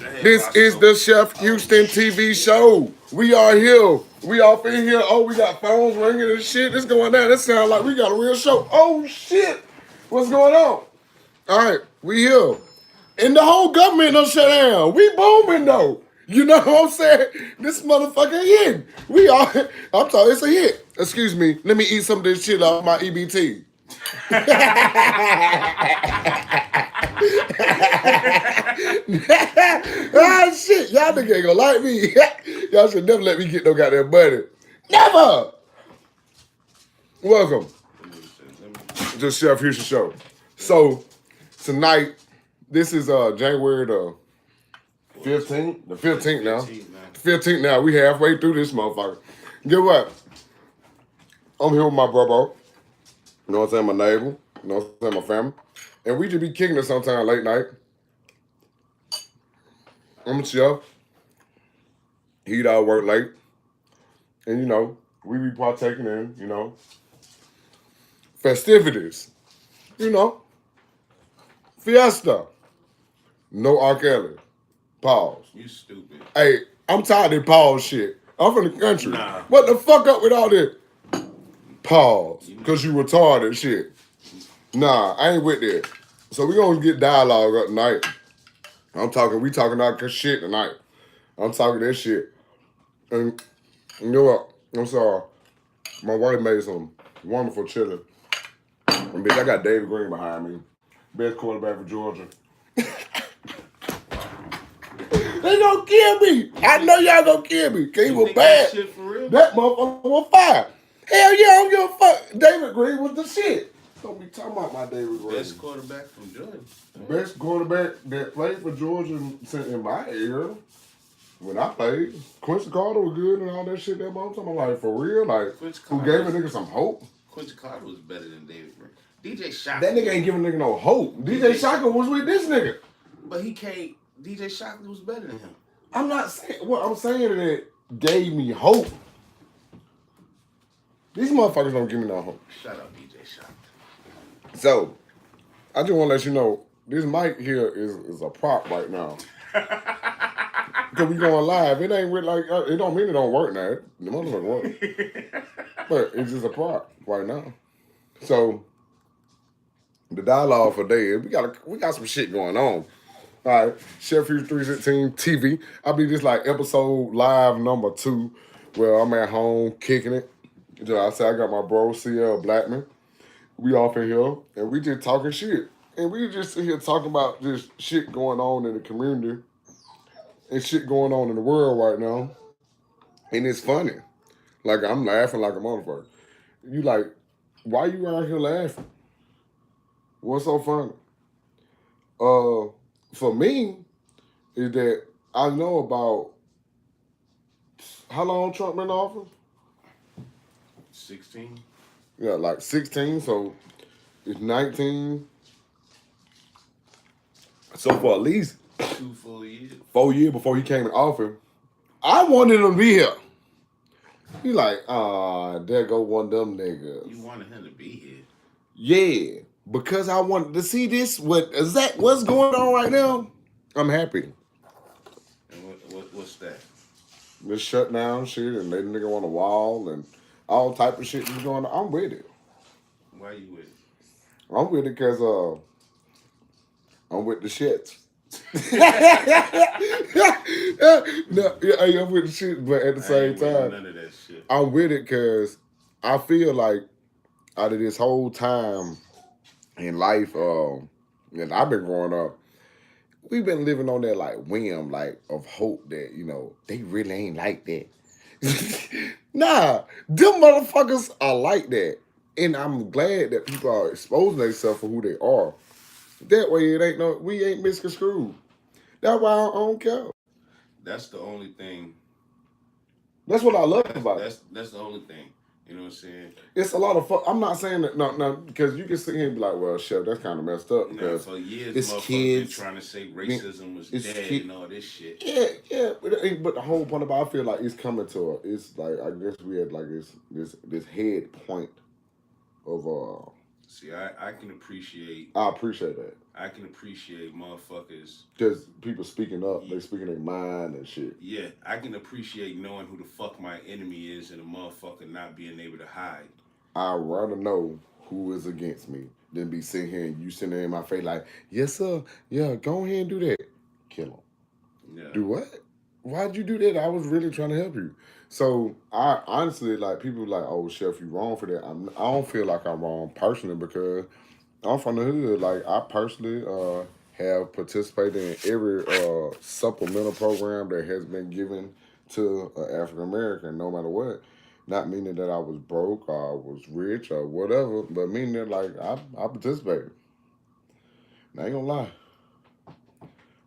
This is the Chef Houston TV show. We are here. We off in here. Oh, we got phones ringing and shit. This going down. That sounds like we got a real show. Oh shit. What's going on? All right, we here. And the whole government don't shut down. We booming though. You know what I'm saying? This motherfucker hit. We are. I'm talking. It's a hit. Excuse me. Let me eat some of this shit off my EBT. Ah shit, y'all niggas ain't gonna like me. Y'all should never let me get no goddamn money. Never. Welcome to the Chef Houston Show. So tonight, this is January the 15th. The 15th now. The 15th now. We halfway through this motherfucker. Get what? I'm here with my brother. You know what I'm saying? My neighbor. You know what I'm saying? My family. And we just be kicking it sometime late night. I'm a chef. He'd all work late. And, you know, we be partaking in, you know, festivities. You know, fiesta. No R. Kelly. Pause. You stupid. Hey, I'm tired of that pause shit. I'm from the country. Nah. What the fuck up with all this? Pause. Because you retarded shit. Nah, I ain't with that. So we gonna get dialogue up tonight. We talking that shit tonight. I'm talking that shit. And you know what? I'm sorry. My wife made some wonderful chili. And bitch, I got David Green behind me. Best quarterback for Georgia. They gonna kill me. I know y'all gonna kill me. Cause he was bad. Shit for real? That motherfucker was fire. Hell yeah, I don't give a fuck. David Green was the shit. Don't be talking about my David Green. Best quarterback from Georgia. Best quarterback that played for Georgia in my era. When I played, Quincy Carter was good and all that shit. That I'm talking about, like, for real, like, who gave a nigga some hope. Quincy Carter was better than David Green. DJ Shockley. That nigga ain't giving a nigga no hope. DJ Shockley was with this nigga. But he can't. DJ Shockley was better than him. I'm not saying what I'm saying that gave me hope. These motherfuckers don't give me no hope. Shut up, DJ Shockley. So, I just want to let you know, this mic here is a prop right now. Because we going live. It ain't with like, it don't mean it don't work now. The motherfucker work. But it's just a prop right now. So, the dialogue for today, we got some shit going on. All right, Chef Houston 316 TV. I believe this like episode live number 2, where I'm at home kicking it. I said I got my bro CL Blackman. We off in here and we just talking shit. And we just sit here talking about this shit going on in the community and shit going on in the world right now. And it's funny. Like, I'm laughing like a motherfucker. You like, why you out here laughing? What's so funny? For me, is that I know about how long Trump been in office? 16. Yeah, like 16, so it's 19. So for at least 2 full years. 4 years before he came in office, I wanted him to be here. He like, there go one of them niggas. You wanted him to be here. Yeah, because I wanted to see this. What's going on right now? I'm happy. And what's that? This shutdown shit and they nigga on the wall and all type of shit is going on. I'm with it. Why you with it? I'm with it because I'm with the shits. No, yeah, I'm with the shit, but at the same time, none of that shit. I'm with it because I feel like out of this whole time in life that I've been growing up, we've been living on that like whim, like of hope that, you know, they really ain't like that. Nah, them motherfuckers are like that. And I'm glad that people are exposing themselves for who they are. That way we ain't misconstrued. That's why I don't care. That's the only thing. That's what I love about it. That's the only thing. You know what I'm saying? It's a lot of fun. I'm not saying that, no, because you can sit here and be like, well, Chef, that's kind of messed up. No, for years, it's motherfuckers kids been trying to say racism was dead and all this shit. Yeah, but the whole point about I feel like it's coming to it's like, I guess we had like this head point of See, I can appreciate. I appreciate that. I can appreciate motherfuckers. Just people speaking up, they speaking their mind and shit. Yeah, I can appreciate knowing who the fuck my enemy is and a motherfucker not being able to hide. I'd rather know who is against me than be sitting here and you sitting there in my face like, yes sir, yeah, go ahead and do that. Kill him. Yeah. Do what? Why'd you do that? I was really trying to help you. So I honestly like people like, oh Chef, you wrong for that. I don't feel like I'm wrong personally because I'm from the hood. Like I personally have participated in every supplemental program that has been given to an African American, no matter what. Not meaning that I was broke or I was rich or whatever, but meaning that like I participated. And I ain't gonna lie,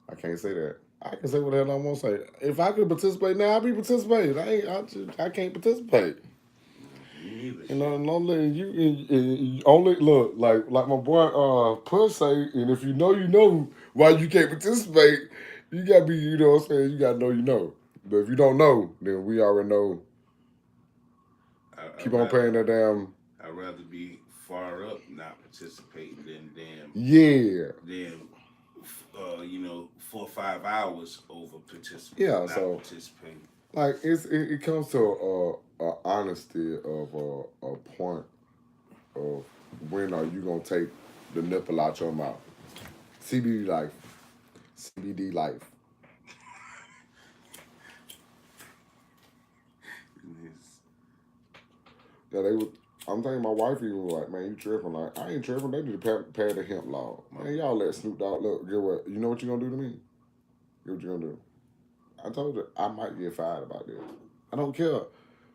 I can't say that. I can say what the hell I want to say. If I could participate now, I'd be participating. I can't participate. You know, and only look like my boy Puss say, and if you know why you can't participate, you gotta be, you know what I'm saying, you gotta know you know. But if you don't know, then we already know. Keep on paying that damn. I'd rather be far up not participating than damn. Yeah. Damn. 4 or 5 hours over participating. Yeah, so participating. Like it comes to a honesty of a point of when are you gonna take the nipple out your mouth? CBD life. CBD life. Yeah, I'm thinking my wife even was like, man, you tripping. Like, I ain't tripping. They need to pad the hemp law. Man, y'all let Snoop Dogg look. Get what? You know what you gonna do to me? Get what you gonna do? I told her I might get fired about this. I don't care.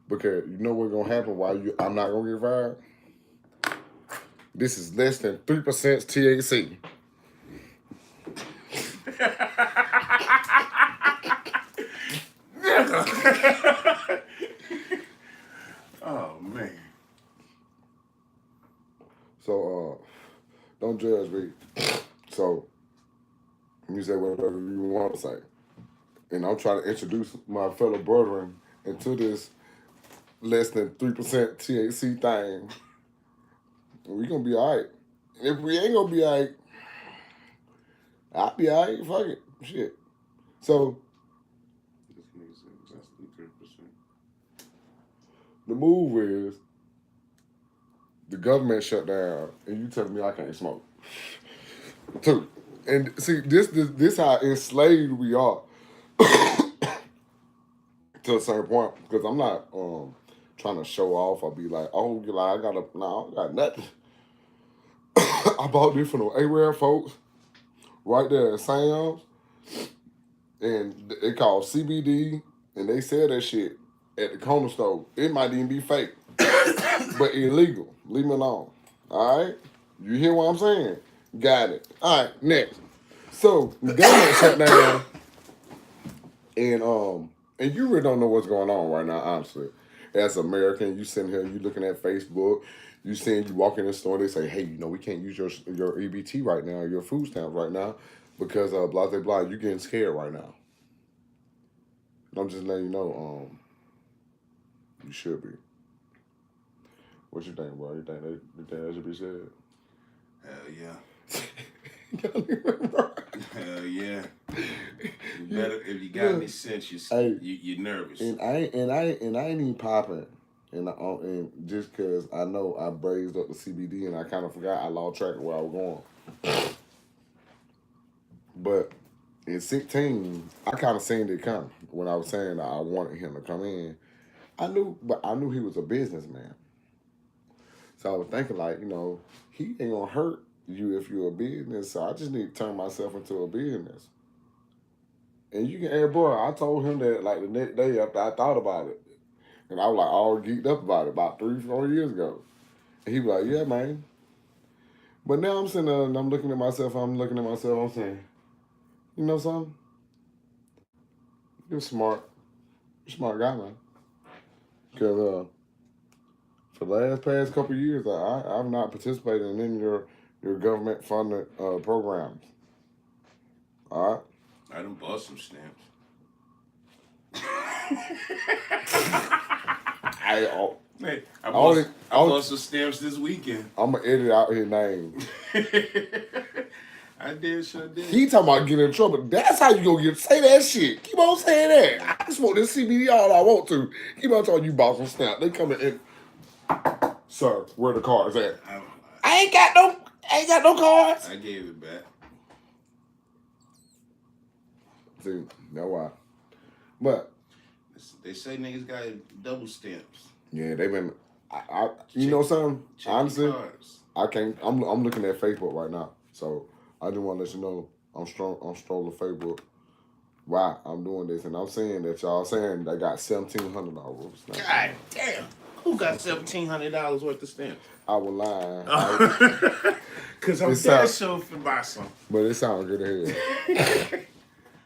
Because you know what's gonna happen while I'm not gonna get fired? This is less than 3% THC. Oh man. So don't judge me. So you say whatever you want to say. And I'm trying to introduce my fellow brethren into this less than 3% THC thing. We gonna be all right. If we ain't gonna be all right, I'll be all right. Fuck it. Shit. So the move is the government shut down and you telling me I can't smoke. Two. And see, this how enslaved we are to a certain point. Because I'm not trying to show off or be like, oh, I don't got nothing. I bought this from the A-Rare folks right there at Sam's. And they called CBD. And they sell that shit at the corner store. It might even be fake. But illegal. Leave me alone. All right? You hear what I'm saying? Got it. All right, next. So, the government shut down. And you really don't know what's going on right now, honestly. As an American, you sitting here, you looking at Facebook, you seeing you walk in the store, they say, hey, we can't use your EBT right now, your food stamps right now, because blah, blah, blah, you're getting scared right now. I'm just letting you know, you should be. What you think, bro? You think that should be said? Hell yeah. Hell yeah. You better, if you got any sense, you're nervous. And I ain't even popping. And just because I know I brazed up the CBD and I kind of forgot, I lost track of where I was going. But in 16, I kind of seen it come when I was saying that I wanted him to come in. I knew he was a businessman. So I was thinking like, he ain't gonna hurt you if you're a business. So I just need to turn myself into a business. And you can add, bro, I told him that like the next day after I thought about it. And I was like all geeked up about it about 3-4 years ago. And he was like, yeah, man. But now I'm sitting there and I'm looking at myself, I'm saying, you know something? You're smart. You're a smart guy, man. Because for the past couple of years, I've not participated in any of your government-funded programs. All right? I done bought some stamps. Hey, I Only- bought some stamps this weekend. I'm gonna edit out his name. I sure did. He talking about getting in trouble. That's how you gonna say that shit. Keep on saying that. I can smoke this CBD all I want to. Keep on telling you bought some stamp. They coming in. Sir, where the cards at? I ain't got no cards. I gave it back. See, that's why. But they say niggas got double stamps. yeah, they been. You know something? Honestly, I can't. I'm looking at Facebook right now, so I just want to let you know I'm strolling Facebook. Why I'm doing this, and I'm saying that y'all saying they got $1,700. God damn, who got $1,700 worth of stamps? I was lying. Cause I'm dead sure to buy some. But it sounds good as hell.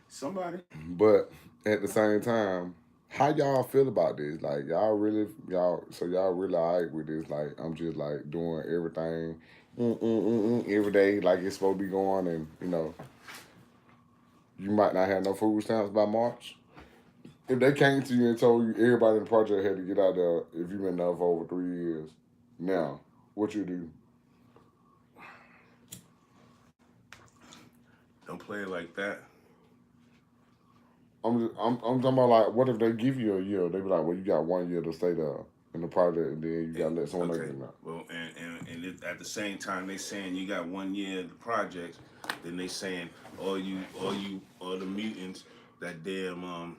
Somebody. But at the same time, how y'all feel about this? Like y'all really alright with this? Like I'm just like doing everything every day like it's supposed to be going, and you know you might not have no food stamps by March. If they came to you and told you everybody in the project had to get out there if you've been there for over 3 years, now what you do? Don't play it like that. I'm talking about like, what if they give you a year? They be like, well, you got 1 year to stay there in the project, and then you gotta let someone else get out. Well, and at the same time, they saying you got 1 year in the project. Then they saying all the mutants that damn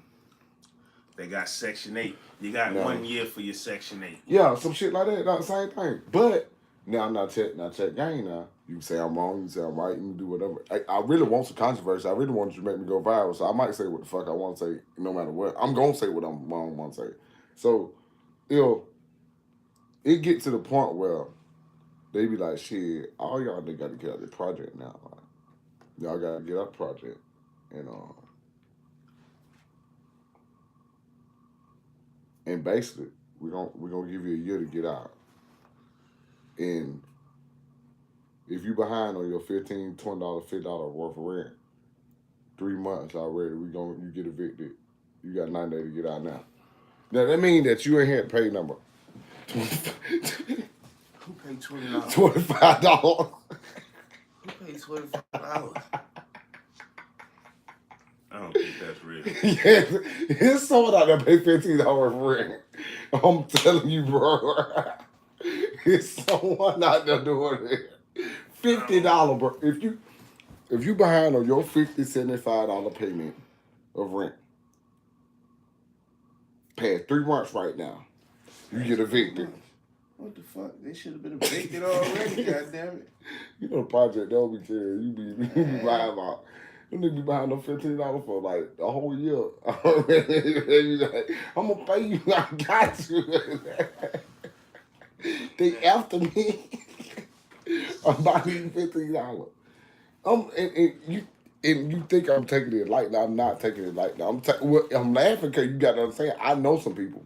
they got Section 8. You got 1 year for your Section 8. Yeah, some shit like that. Not the same thing. But now check game now. You say I'm wrong, you say I'm right, you can do whatever. I really want some controversy. I really want you to make me go viral. So I might say what the fuck I want to say no matter what. I'm gonna say what I want to say. So it get to the point where they be like, shit, all y'all niggas got to get out the project now. Like, y'all got to get out the project. And basically, we're gonna give you a year to get out. And if you behind on your $15, $20, $50 worth of rent, 3 months already, you get evicted. You got 9 days to get out now. Now that means that you ain't had to pay number. Who paid $20? $25. Who paid $25? I don't think that's real. Yeah, it's someone out there pay $15 rent. I'm telling you, bro. It's someone out there doing it. $50, bro. If you behind on your $50, $75 payment of rent, past 3 months right now, you get evicted. What the fuck? They should have been evicted already. Goddamn it! You know the project don't be caring. You be buying about. You need to be buying them $15 for like a whole year. You like, I'm gonna pay you. I got you. They after me. I'm buying $15. And you think I'm taking it lightly? I'm not taking it lightly. I'm laughing because you got to understand. I know some people.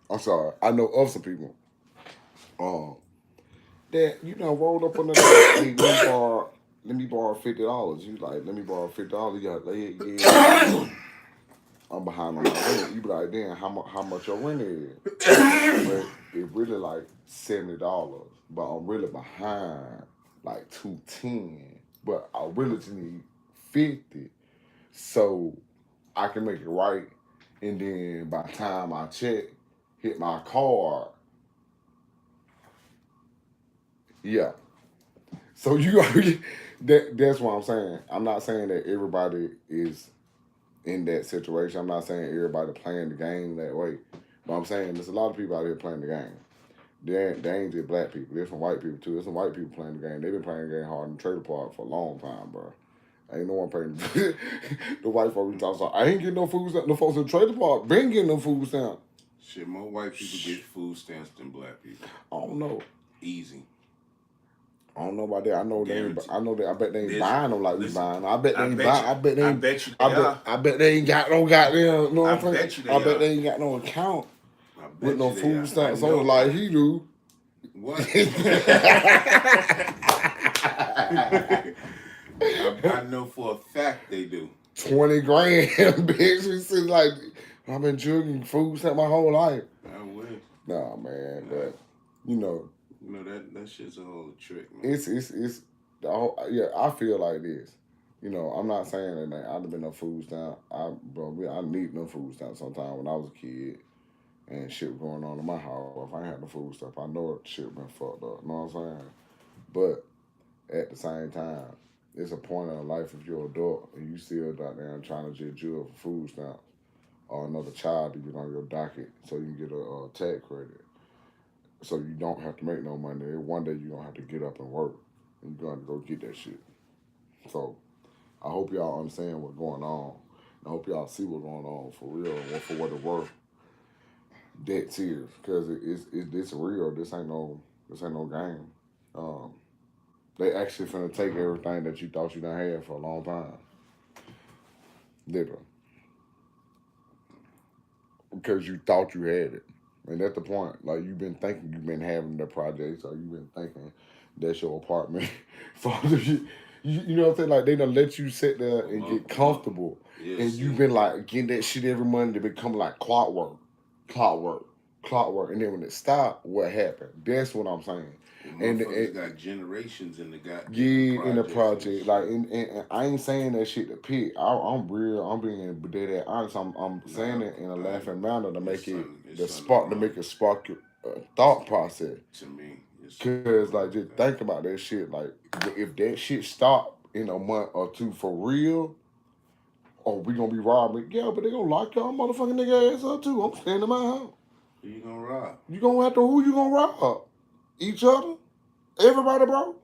I'm sorry. I know of some people. That rolled up on the hey, let me borrow $50. You like, let me borrow $50. You got yeah. I'm behind on my rent. You be like, damn, how much your rent is? But it really like $70. But I'm really behind like $210. But I really just need $50 so I can make it right. And then by the time I hit my card, yeah. So you already, that's what I'm saying. I'm not saying that everybody is in that situation. I'm not saying everybody playing the game that way. But I'm saying there's a lot of people out here playing the game. They ain't just black people. There's some white people too. There's some white people playing the game. They've been playing the game hard in the trailer park for a long time, bro. Ain't no one paying the white folks we talk about. I ain't getting no food stamps. The folks in the trailer park been getting no food stamps. Shit, more white people get food stamps than black people. I don't know. Easy. I don't know about that. I know they. I bet they ain't buying them like we buying them. I bet they ain't buying. I bet they ain't got no goddamn. You know what I'm saying? I bet they ain't got no account with no food stamps on it like he do. What? I know for a fact they do. 20 grand, bitch. We see like I've been drinking food stamp my whole life. I wish. Nah, man, Nah, but you know, you know that shit's a whole trick, man. it's the whole, yeah. I feel like this. You know, I'm not saying that I'd have been no food stamp. I need no food stamp sometime when I was a kid and shit was going on in my house. If I ain't had no food stuff, I know shit been fucked up. You know what I'm saying? But at the same time, it's a point in life if you're an adult and you still out there trying to just jewel for food stamps or another child to get on your docket so you can get a tax credit. So you don't have to make no money. One day you're gonna have to get up and work. And you're gonna have to go get that shit. So I hope y'all understand what's going on. I hope y'all see what's going on for real and for what it worth. Dead tears, because it's real. This ain't no game. Um, they actually finna take everything that you thought you done had for a long time. Literally. Because you thought you had it. And that's the point. Like you've been thinking you've been having the projects, or you've been thinking that's your apartment. You know what I'm saying? Like they done let you sit there and get comfortable, Yeah, and see, you've been like getting that shit every month to become like clockwork, and then when it stopped, what happened? That's what I'm saying. well, And motherfuckers got generations in the goddamn yeah, in the projects and project, shit. like, and I ain't saying that shit to pick. I'm real. I'm being dead aad honest. I'm saying Nah, it in a laughing manner to make it the it's spark to something make it spark your thought process. to me. It's something Cause wrong like with just that. think about that shit. Like if that shit stop in a month or two for real, oh we gonna be robbing. Yeah, but they gonna lock y'all motherfucking nigga ass up too. I'm staying in my house. Who you gonna rob? You gonna have to who you gonna rob? Each other? Everybody, bro?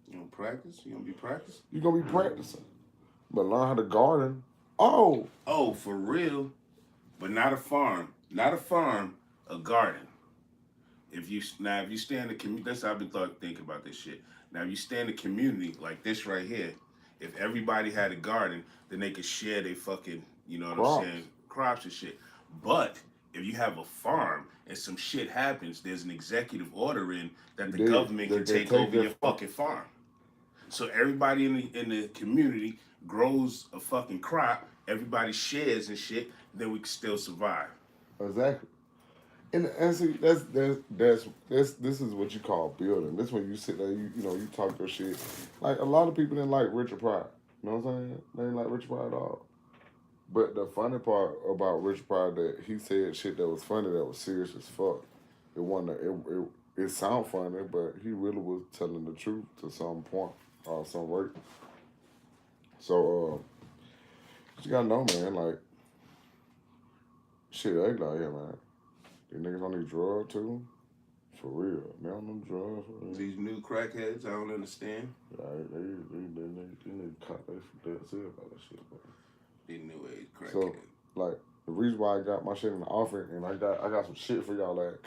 You gonna practice? You gonna be practicing? You gonna be practicing. But learn how to garden. Oh, Oh, for real? But not a farm. Not a farm. A garden. If you stay in the community, that's how I've been thinking about this shit. Now, if you stay in the community like this right here, if everybody had a garden, then they could share their fucking, you know what I'm crops. saying, crops and shit. But if you have a farm and some shit happens, there's an executive order in that the government can They take take over their your fucking farm. So everybody in the community grows a fucking crop. Everybody shares and shit. Then we can still survive. exactly. And see this is what you call building. This when you sit there, you know, you talk your shit. Like a lot of people didn't like Richard Pryor. You know what I'm saying? They didn't like Richard Pryor at all. But the funny part about Richard Pryor that he said shit that was funny that was serious as fuck. It wasn't it sound funny, but he really was telling the truth to some point or some rate. So you gotta know, man, like shit ugly out here, man. These niggas on these drugs too. For real. Man on them drugs for real. These new crackheads, I don't understand. Like, they need to cut they serious about that shit, bro. These new age crackheads. So, like, the reason why I got my shit in the offering and I got some shit for y'all that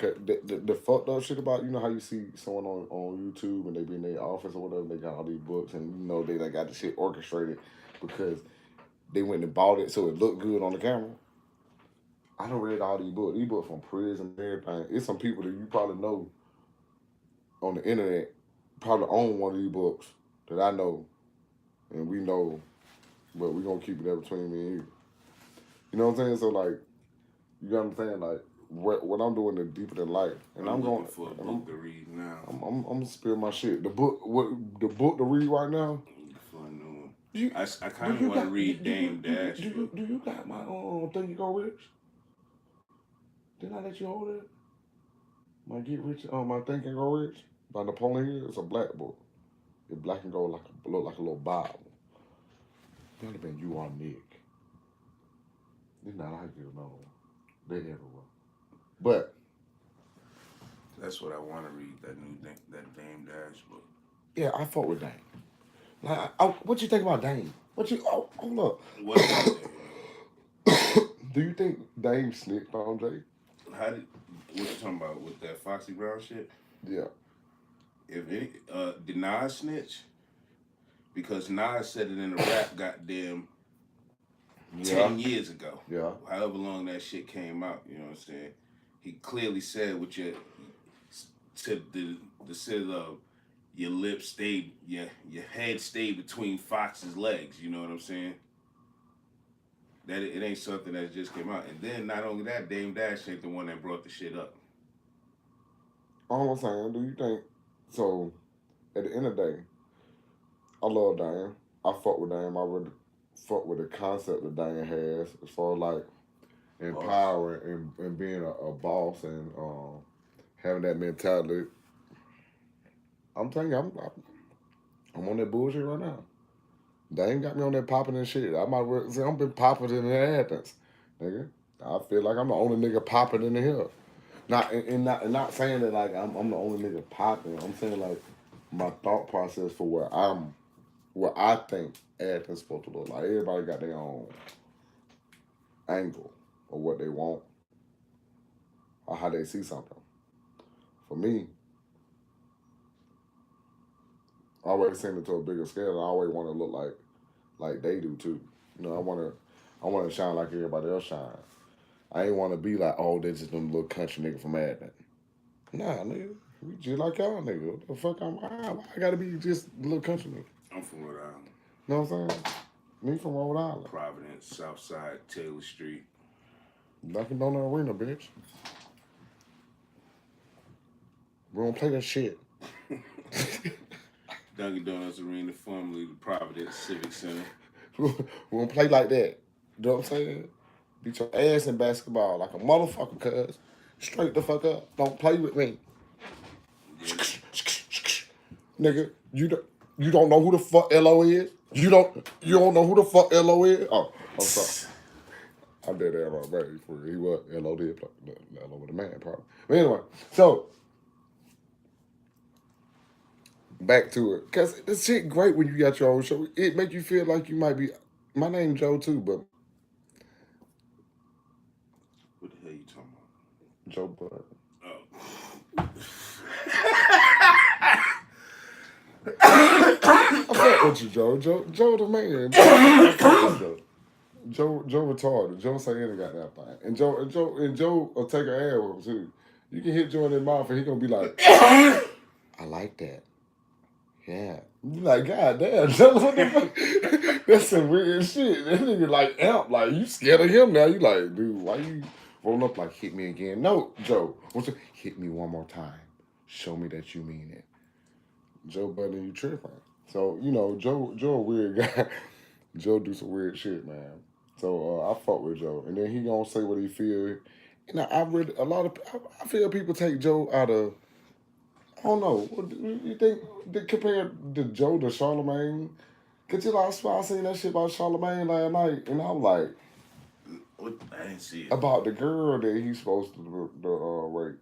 the fucked up shit about, you know how you see someone on YouTube and they be in their office or whatever, they got all these books and you know they like got the shit orchestrated because they went and bought it so it looked good on the camera. I done read all these books from prison and everything. It's some people that you probably know on the internet probably own one of these books that I know and we know, but we gonna keep it there between me and you. You know what I'm saying? So like, you know what I'm saying? Like, what I'm doing is deeper than life, and I'm looking going for a and book to read now. I'm gonna spill my shit. The book to read right now. For a new one. You, I kind of want to read Dame Dash. do you got my Think You Go Rich? Didn't I let you hold it? My Get Rich, my Think and Go Rich by Napoleon Hill. It's a black book. It's black and gold look like a little Bible. That'd have been You Are Nick. It's not like you know. They everywhere. But That's what I want to read. That new thing, that Dame Dash book. yeah, I fought with Dame. Like, what you think about Dame? What you? Oh, hold up. What about that? Do you think Dame snitched on Jay? How did? What you talking about with that Foxy Brown shit? Yeah. If any, did Nas snitch? Because Nas said it in a rap, goddamn, 10 years ago. Yeah. However long that shit came out, you know what I'm saying? He clearly said with your to the said your lips stayed your head stayed between Fox's legs, you know what I'm saying? That it ain't something that just came out. And then not only that, Dame Dash ain't the one that brought the shit up. All I'm saying, do you think so? At the end of the day, I love Dame. I fuck with Dame. I really fuck with the concept that Dame has as far as like empowering and being a boss and having that mentality. I'm telling you, I'm on that bullshit right now. They ain't got me on that popping and shit. I might well say I'm been popping in the Athens, nigga. I feel like I'm the only nigga popping in the hill. Not saying that like I'm the only nigga popping. I'm saying like my thought process for where I think Athens supposed to look like. Everybody got their own angle of what they want or how they see something. For me, I always seen it to a bigger scale. I always want to look like they do too. You know, I want to shine like everybody else shine. I ain't want to be like, oh, they just them little country nigga from Adnan. Nah, nigga, we just like y'all nigga. What the fuck I gotta be just a little country nigga. I'm from Rhode Island. You know what I'm saying? Me from Rhode Island. Providence, Southside, Taylor Street. Dunkin' Donut Arena, bitch. We don't play that shit. Dunkin' Donuts Arena, formerly the Providence Civic Center. We don't play like that. You know what I'm saying? Beat your ass in basketball like a motherfucker, cuz. Straight the fuck up. Don't play with me. Yeah. Nigga, you don't know who the fuck LO is? You don't know who the fuck LO is? Oh, I'm sorry. I did that wrong, baby. He was LO did play. LO with a man, probably. But anyway, so back to it. Cause this shit great when you got your own show. It make you feel like you might be. My name Joe too, but what the hell you talking about? Joe Bud. Oh. I fuck with you, Joe. Joe the man. Joe retarded. Joe say any goddamn thing. And Joe will take an air with him too. You can hit Joe in the mouth and he gonna be like, I like that. Yeah. You like, God damn, Joe, what the fuck? That's some weird shit. That nigga like amp, like you scared of him now. You like, dude, why you roll up like hit me again? No, Joe. Hit me one more time. Show me that you mean it. Joe Budden, you tripping. So, you know, Joe a weird guy. Joe do some weird shit, man. So I fuck with Joe. And then he gonna say what he feel. You know, I feel people take Joe out of, I don't know. What do you think, compare the Joe to Charlemagne? Cause you know, I seen that shit about Charlemagne last night, and I'm like, what? I didn't see it. About the girl that he's supposed to rape.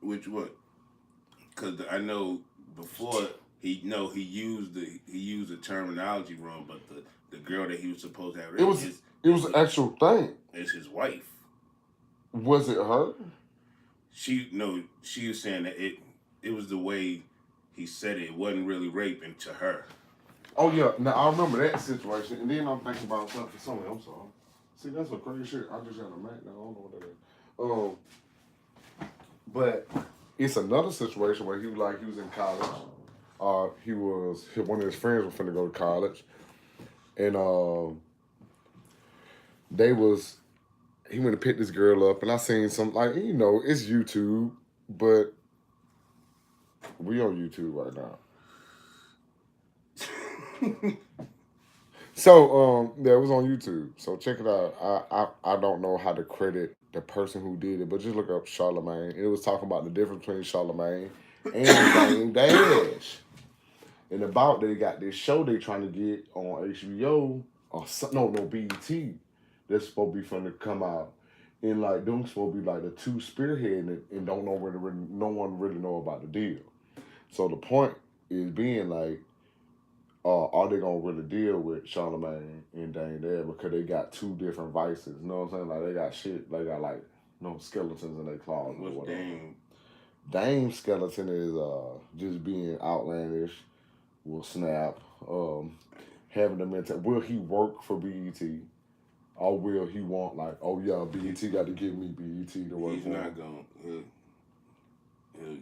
Which what? Cause I know before he used the terminology wrong, but the girl that he was supposed to have raped, it was an actual thing. It's his wife. Was it her? She was saying that it was the way he said it. It wasn't really raping to her. Oh yeah, now I remember that situation, and then I'm thinking about something for someone. I'm sorry. See, that's some crazy shit. I just got a Mac now. I don't know what that is. But it's another situation where he was in college. One of his friends was finna go to college, and he went to pick this girl up, and I seen some, like, you know, it's YouTube, but we on YouTube right now. So, yeah, it was on YouTube. So check it out. I don't know how to credit the person who did it, but just look up Charlemagne. It was talking about the difference between Charlemagne and Dame Dash. And about they got this show they trying to get on HBO or no BET that's supposed to be fun to come out. And like them supposed to be like the two spearheading it, and no one really know about the deal. So the point is being like, are they gonna really deal with Charlemagne and Dame Dash because they got two different vices? You know what I'm saying? Like they got shit. They got like skeletons in their claws. What's Dame? Dame's skeleton is just being outlandish. Will snap. Having the mental. Will he work for BET? Or will he want like, oh yeah, BET got to give me BET to work for? He's not going. He'll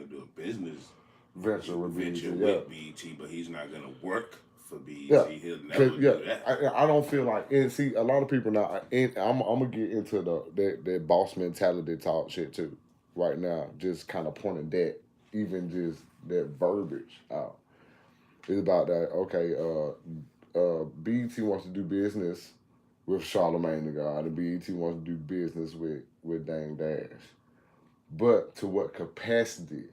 do a business venture with BET, BET, but he's not gonna work for BET. Yeah. He'll never do that. I don't feel like, and see, a lot of people now, and I'm gonna get into that boss mentality talk shit too, right now. Just kind of pointing that, even just that verbiage out. It's about that. Okay, BET wants to do business with Charlamagne the God, and BET wants to do business with Dame Dash. But to what capacity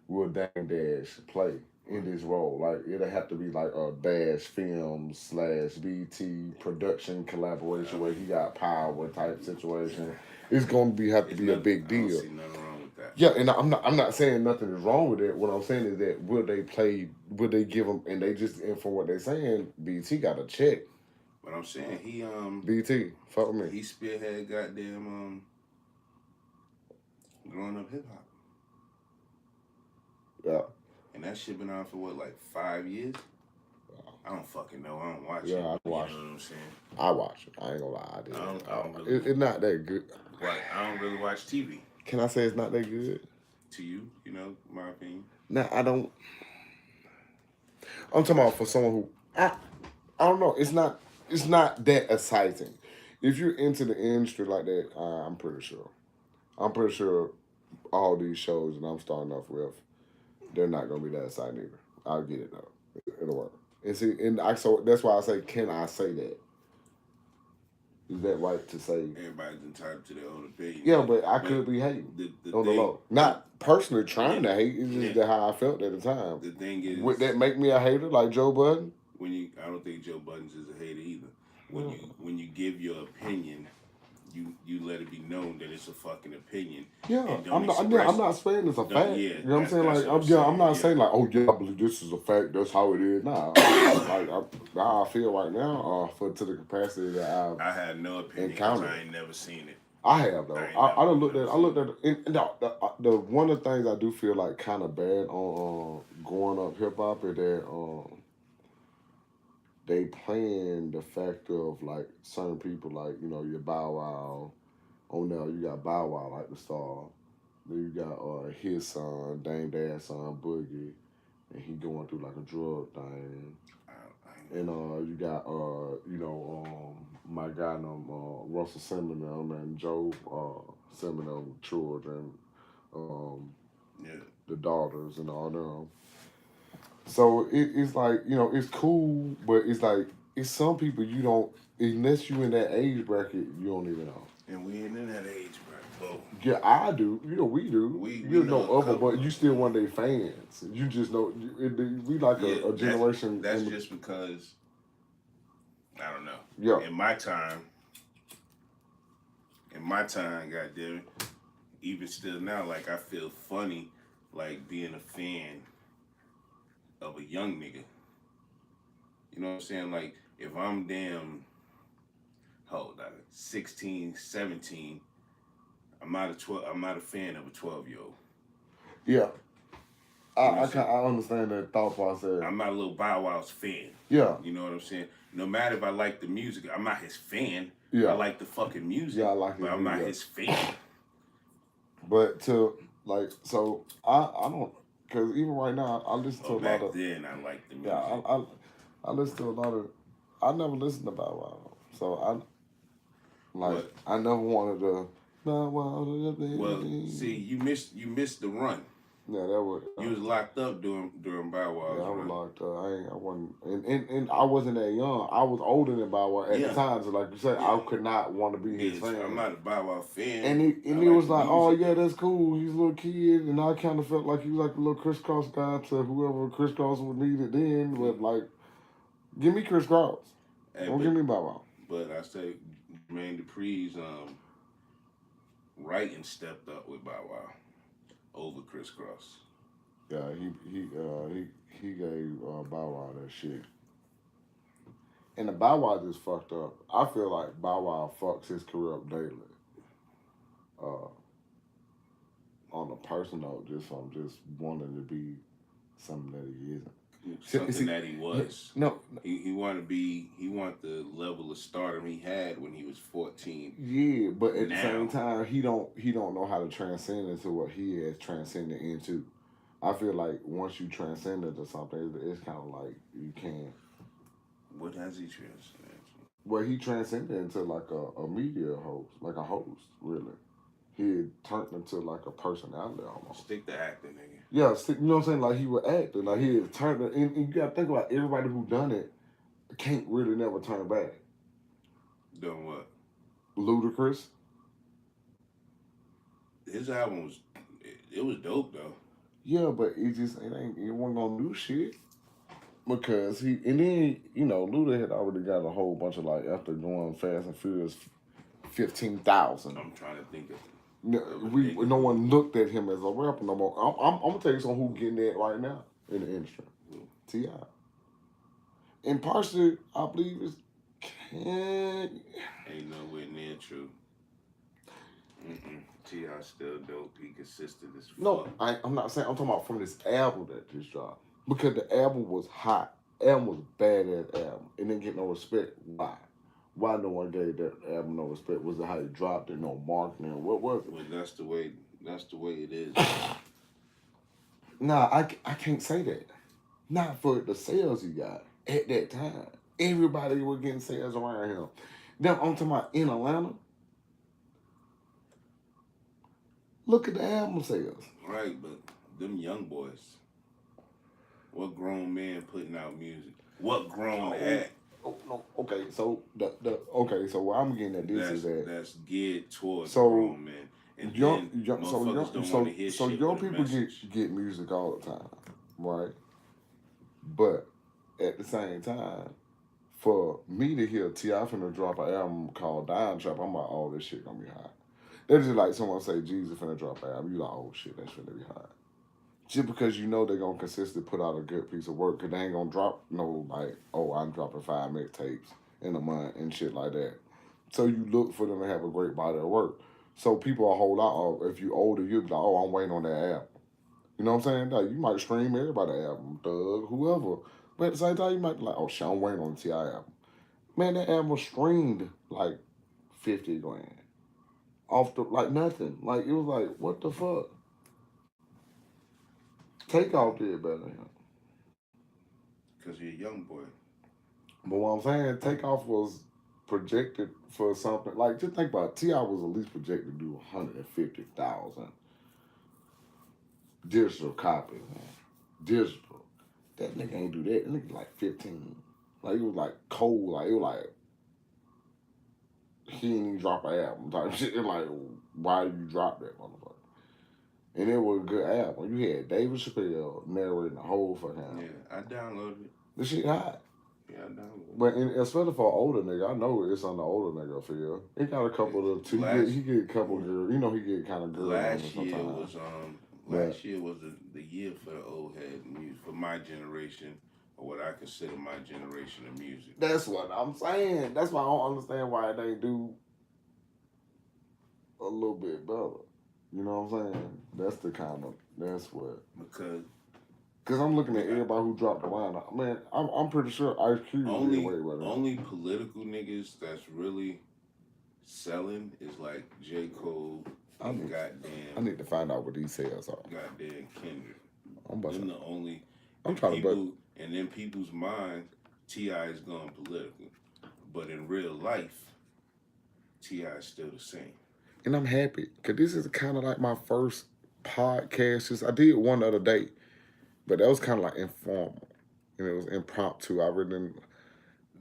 will Dame Dash play in this role? Like, it'll have to be like a Dash Films / BT production collaboration where he got power type situation. It's going to have to be a big deal. I don't see nothing wrong with that. Yeah, and I'm not saying nothing is wrong with it. What I'm saying is that will they give them, and they just, and from what they're saying, BT got a check. But I'm saying he BT, fuck me. He spearhead goddamn growing up hip hop. Yeah. And that shit been on for what, like 5 years? I don't fucking know. I don't watch it. Yeah, I watch it. You know what I'm saying? I watch it. I ain't gonna lie. I don't really, it's not that good. Right. I don't really watch TV. Can I say it's not that good? To you, my opinion. No, I don't. I'm talking about for someone who I don't know. It's not that exciting. If you're into the industry like that, I'm pretty sure. All these shows that I'm starting off with, they're not gonna be that exciting either. I'll get it though. It'll work. And see, so that's why I say, can I say that? Is that right to say? Everybody's entitled to their own opinion. Yeah, but I could be hating on the low. Not personally trying to hate. It's just how I felt at the time. The thing is, would that make me a hater like Joe Budden? I don't think Joe Budden is a hater either. When you give your opinion, you let it be known that it's a fucking opinion. Yeah, I'm not saying it's a fact. Yeah, you know what I'm saying? Like, I'm not saying like, oh yeah, I believe this is a fact. That's how it is. Nah, like how I feel right now, to the capacity that I had no opinion because I ain't never seen it. I have though. I looked at it. The one of the things I do feel like kind of bad on growing up hip hop is that they playing the factor of like certain people, like your Bow Wow. Oh no, you got Bow Wow like the star. Then you got his son, Dame Dash son, Boogie, and he going through like a drug thing. And you got my guy Russell Simmons and Joe Simmons children, the daughters and all them. So it's like, it's cool, but it's like, it's some people you don't, unless you in that age bracket, you don't even know. And we ain't in that age bracket, bro. Yeah, I do. We do. We know of them, but you still one of their fans. You just know, we like a generation. That's just because, I don't know. Yeah. In my time, goddamn it, even still now, like I feel funny, like being a fan of a young nigga. You know what I'm saying? Like, if I'm 16, 17, I'm not a fan of a 12-year-old. Yeah. I understand that thought process. I'm not a little Bow Wow's fan. Yeah. You know what I'm saying? No matter if I like the music, I'm not his fan. Yeah. I like the fucking music. Yeah, I like it. But I'm not his fan. But so I don't, because even right now, I listen to a lot of... Back then, I liked the music. Yeah, I listen to a lot of... I never listened to Bow Wow. So I never wanted to... Bow Wow. Well, see, you missed the run. Yeah, that was... You was locked up during Bow Wow's Yeah, I was run. locked up. I wasn't... And I wasn't that young. I was older than Bow Wow at the time. So like you said, I could not want to be his fan. I'm not a Bow Wow fan. And he was like, oh yeah, that's cool. He's a little kid. And I kind of felt like he was like a little crisscross guy to whoever crisscross would need it then. But like, give me crisscross. Don't give me Bow Wow. But I say, Jermaine Dupri's writing stepped up with Bow Wow over crisscross. Yeah, he gave Bow Wow that shit. And the Bow Wow just fucked up. I feel like Bow Wow fucks his career up daily. On a personal note, I'm just wanting to be something that he isn't. Something that he was. No. He wanted the level of stardom he had when he was 14. Yeah, but at the same time, he don't know how to transcend into what he has transcended into. I feel like once you transcend into something, it's kind of like you can't. What has he transcended? Well, he transcended into like a media host, like a host, really. He had turned into like a personality almost. Stick to acting, nigga. Yeah, you know what I'm saying? Like he was acting, like he had turned it, and you gotta think about everybody who done it can't really never turn back. Doing what? Ludacris. His album was, it was dope though. Yeah, but it wasn't gonna do shit. Because and then, Luda had already got a whole bunch of like, after going Fast and Furious 15,000. I'm trying to think of no one looked at him as a rapper no more. I'm gonna tell you something who getting that right now in the industry. T.I. And partially, I believe it's ain't nowhere near true. T.I. still dope. He consistent as fuck. No, I'm not saying. I'm talking about from this album that just dropped. Because the album was hot. Album was a badass album. It didn't get no respect. Why? Why no one gave that album no respect? Was it how it dropped it, no marketing? What was it? Well, that's the way it is. Nah, I can't say that. Not for the sales he got at that time. Everybody was getting sales around him. Then I'm talking about in Atlanta. Look at the album sales. Right, but them young boys. What grown man putting out music? What grown act? Oh, no, okay, so so what I'm getting at this is that that's geared towards grown men. And young people get music all the time, right? But at the same time, for me to hear T.I. finna drop an album called Dime Trap, I'm like, oh, this shit gonna be hot. That's just like someone say Jesus finna drop an album, you like, oh shit, that's finna be hot. Just because you know they're gonna consistently put out a good piece of work, cause they ain't gonna drop no like, oh, I'm dropping 5 mixtapes in a month and shit like that. So you look for them to have a great body of work. So people a whole lot of, if you older, you'll be like, oh, I'm waiting on that album. You know what I'm saying? Like, you might stream everybody album, Thug, whoever. But at the same time, you might be like, oh shit, I'm waiting on the T.I. album. Man, that album was streamed like 50 grand. Off the, like nothing. Like, it was like, what the fuck? Takeoff did better than him. Because you're a young boy. But what I'm saying, Takeoff was projected for something. Like, just think about it. T.I. was at least projected to do 150,000 digital copies, man. Digital. That nigga ain't do that. That nigga like 15. Like, it was like cold. Like, it was like, he didn't even drop an album type shit. It like, why did you drop that motherfucker? And it was a good album. You had David Chappelle narrating the whole fucking album. Yeah, I downloaded it. This shit hot. Yeah, I downloaded it. But especially for an older nigga, I know it's on the older nigga field. He got a couple of two. He get a couple girls. You know, he get kind of girls. Last year was the year for the old head music for my generation, or what I consider my generation of music. That's what I'm saying. That's why I don't understand why they do a little bit better. You know what I'm saying? That's what. Because I'm looking at everybody who dropped the line. Man, I'm pretty sure Ice Cube only political niggas that's really selling is like J. Cole and goddamn. I need to find out what these sales are. Goddamn Kendrick. I'm trying to. And in people's minds, T.I. is going political. But in real life, T.I. is still the same. And I'm happy, because this is kind of like my first podcast. I did one the other day, but that was kind of like informal. And it was impromptu.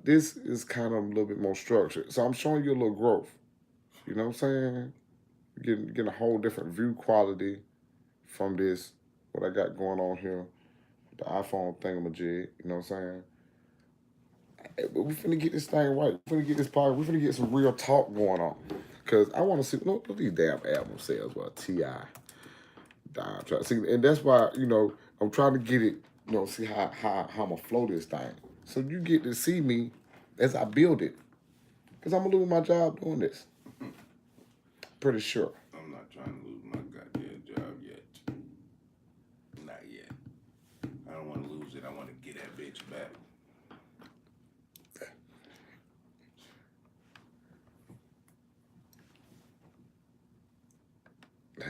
This is kind of a little bit more structured. So I'm showing you a little growth. You know what I'm saying? Getting a whole different view quality from this, what I got going on here. The iPhone thingamajig, you know what I'm saying? But we finna get this thing right. We finna get this part. We finna get some real talk going on. Because I want to see, look at these damn album sales by T.I. See, and that's why, I'm trying to get it, see how I'm going to flow this thing. So you get to see me as I build it. Because I'm going to lose my job doing this. Pretty sure. I'm not trying to lose my goddamn job yet. Not yet. I don't want to lose it. I want to get that bitch back.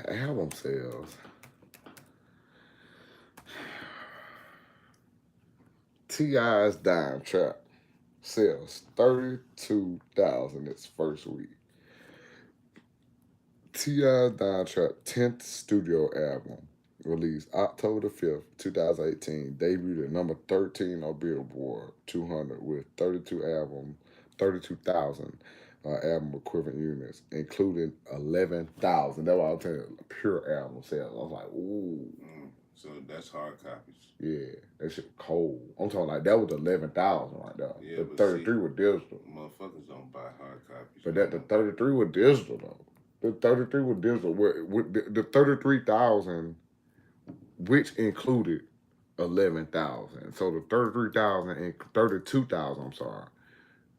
Album sales. T.I.'s Dime Trap sells 32,000 its first week. T.I.'s Dime Trap 10th studio album, released October the 5th, 2018, debuted at number 13 on Billboard 200 with 32,000 album equivalent units, including 11,000. That's what I'm telling you, pure album sales. I was like, ooh. So that's hard copies. Yeah, that shit cold. I'm talking like that was 11,000 right there. Yeah, the but 33 see, was digital. Motherfuckers don't buy hard copies. But that the 33 was digital though. The 33 was digital. With the 33,000, which included 11,000. So the 33,000 and 32,000, I'm sorry,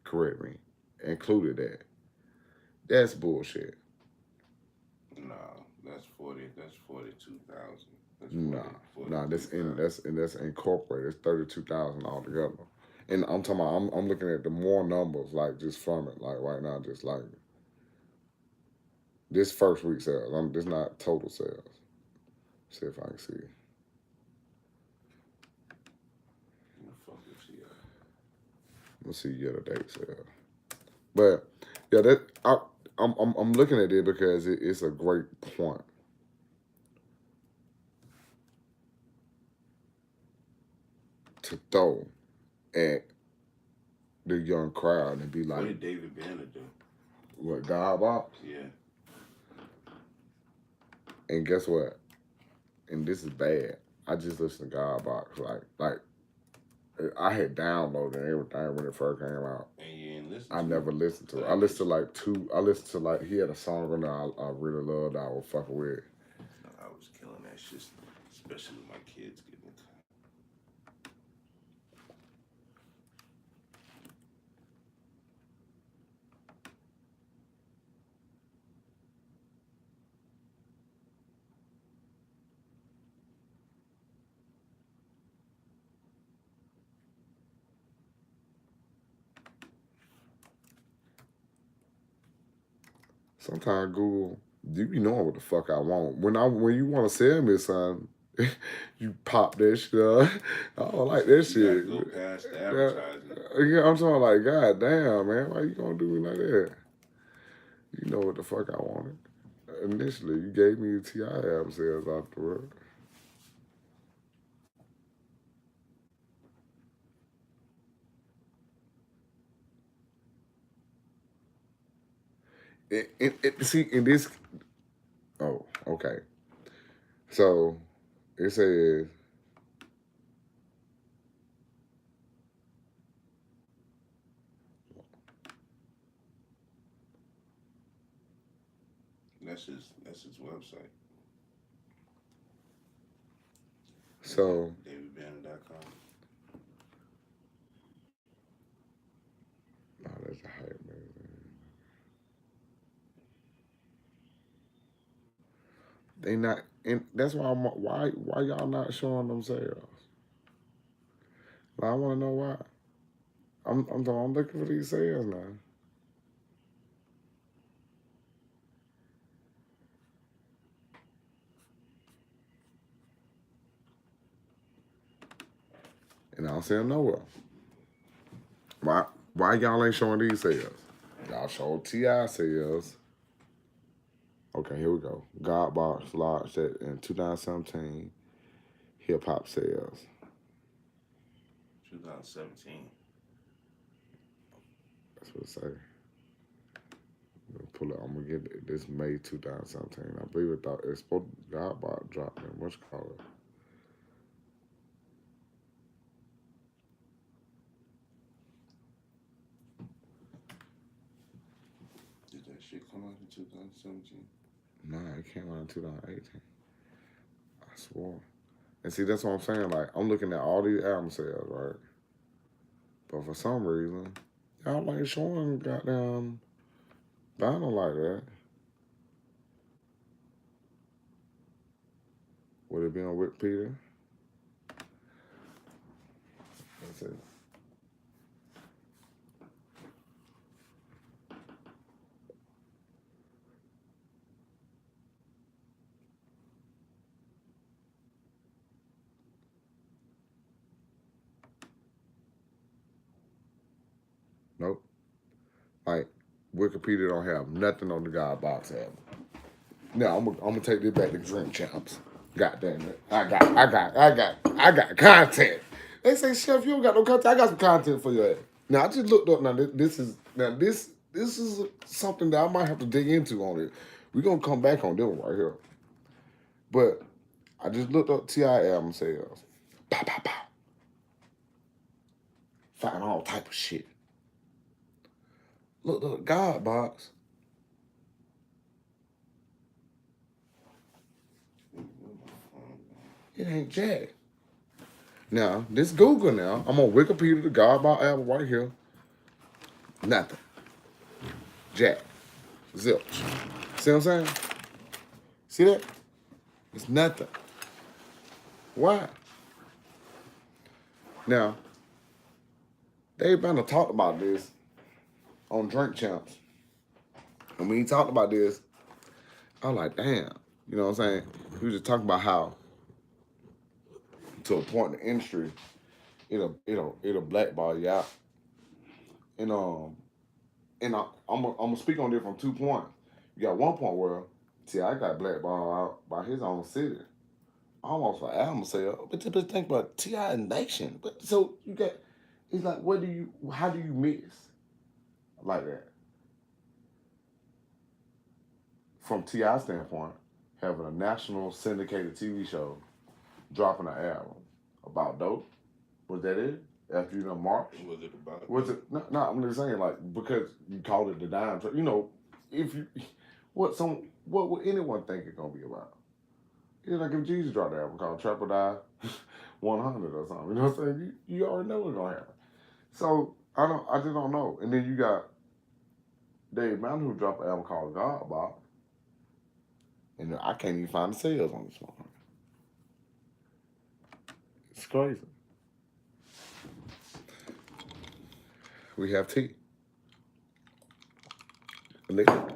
correct me, included that. That's bullshit. No, that's 42,000. That's incorporated. It's 32,000 altogether. And I'm talking about, I'm looking at the more numbers, like just from it, like right now, just like this first week sales. This not total sales. See if I can see. Let's see year to date sales. But yeah, I'm looking at it because it's a great point. To throw at the young crowd and be like, what did David Banner do? What, God Box? Yeah. And guess what? And this is bad. I just listened to God Box. Like I had downloaded everything when it first came out. And you didn't listen to I never listened to it. I listened to like two. I listened to like, he had a song on there I really loved that I was fucking with. No, I was killing that shit, especially with my kids getting it. Sometimes Google, you be knowing what the fuck I want. When you want to sell me something, you pop that shit up. I don't like that shit. Go past the advertising. Yeah, I'm talking like, God damn, man, why you gonna do me like that? You know what the fuck I wanted. Initially, you gave me T.I. album sales afterward. See, in this, oh, okay. So, it says, That's his website. So, DavidBanner.com. Oh, that's a hype magazine. They not, and that's why why y'all not showing themselves? I want to know why. I'm looking for these sales now. And I don't see them nowhere. Why y'all ain't showing these sales? Y'all showed T.I. sales. Okay, here we go. God Box launched in 2017. Hip hop sales. 2017. That's what it say. Pull it. I'm gonna get this May 2017. I believe it's supposed to, God Box dropped in what's it called? Did that shit come out in 2017? Nah, it came out in 2018. I swore. And see, that's what I'm saying. Like, I'm looking at all these album sales, right? But for some reason, y'all ain't showing goddamn vinyl like that. Would it be on Wikipedia? That's it. Nope. Like Wikipedia don't have nothing on the God Box album. Now I'm gonna take this back to Drink Champs. God damn it. I got content. They say, Chef, you don't got no content. I got some content for your ass. Now I just looked up. Now this is something that I might have to dig into on it. We're gonna come back on this one right here. But I just looked up T.I. album sales. Pow, pow, pow. Find all type of shit. Look, God Box. It ain't Jack. Now, this Google now. I'm on Wikipedia, the God Box album right here. Nothing. Jack. Zilch. See what I'm saying? See that? It's nothing. Why? Now, Dave Banner talked about this on Drink Champs. And when he talked about this, I was like, damn. You know what I'm saying? He was just talking about how, to a point in the industry, it'll blackball you out. And I'm gonna speak on this from 2 points. You got 1 point where I got blackballed out by his own city, almost for album sale. But just think about T.I. Nation. But so you got, it's like, how do you miss like that? From T.I. standpoint, having a national syndicated TV show, dropping an album about dope, was that it? After you done marched? Was it about? Was it? No, I'm just saying, like, because you called it the dime. You know, if you, what would anyone think it's gonna be about? It's like if Jesus dropped an album called Trap or Die 100 or something. You know what I'm saying? You already know what's gonna happen. So I just don't know. And then you got Dave Mountain who dropped an album called God Box, and I can't even find the sales on this one. It's crazy. We have tea. Liquor.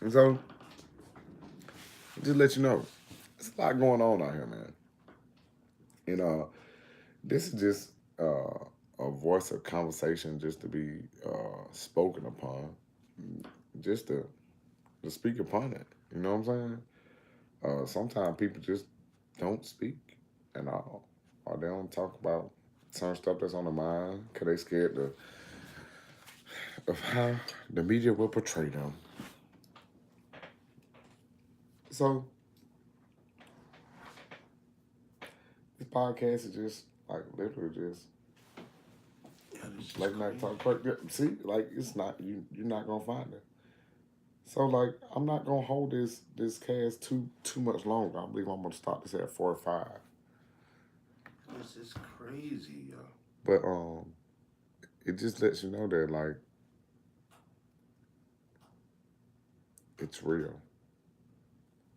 And so, just let you know, there's a lot going on out here, man. And this is just a voice of conversation just to be spoken upon, just to speak upon it. You know what I'm saying? Sometimes people just don't speak at all, or they don't talk about certain stuff that's on their mind because they scared of how the media will portray them. So this podcast is just like literally just late night talk. See, like it's not you're not gonna find it. So like I'm not gonna hold this cast too much longer. I believe I'm gonna stop this at 4:05. This is crazy, yo. But it just lets you know that like it's real.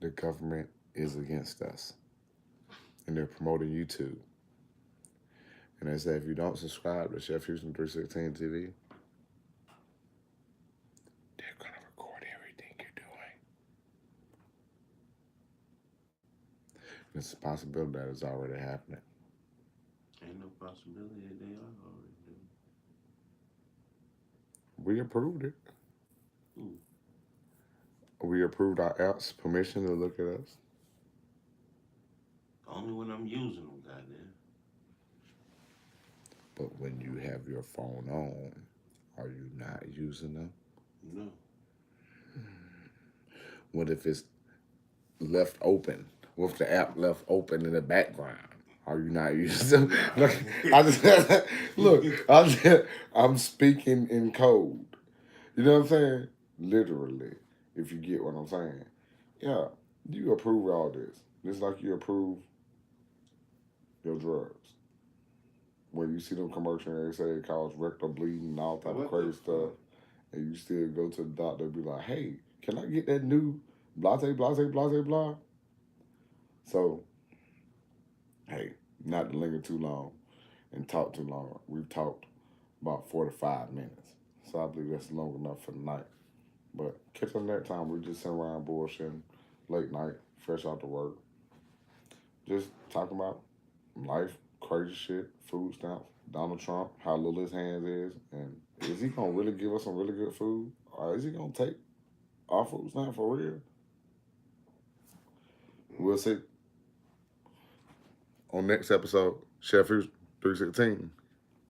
The government is against us, and they're promoting YouTube. And they say if you don't subscribe to Chef Houston 316 TV, they're gonna record everything you're doing. And it's a possibility that it's already happening. Ain't no possibility that they are already doing. We approved it. We approved our app's permission to look at us. Only when I'm using them, goddamn. But when you have your phone on, are you not using them? No. What if it's left open, with the app left open in the background? Are you not using them? I'm speaking in code. You know what I'm saying? Literally, if you get what I'm saying. Yeah, you approve all this. Just like you approve your drugs. When you see them commercials, they say it causes rectal bleeding and all type of crazy stuff, and you still go to the doctor and be like, hey, can I get that new blah, blah? So, hey, not to linger too long and talk too long. We've talked about 45 minutes. So I believe that's long enough for the night. But catch us next time. We just sitting around bullshitting, late night, fresh out to work. Just talking about life, crazy shit, food stamps, Donald Trump, how little his hands is, and is he gonna really give us some really good food, or is he gonna take our food stamp for real? We'll see. On next episode, Chef 316.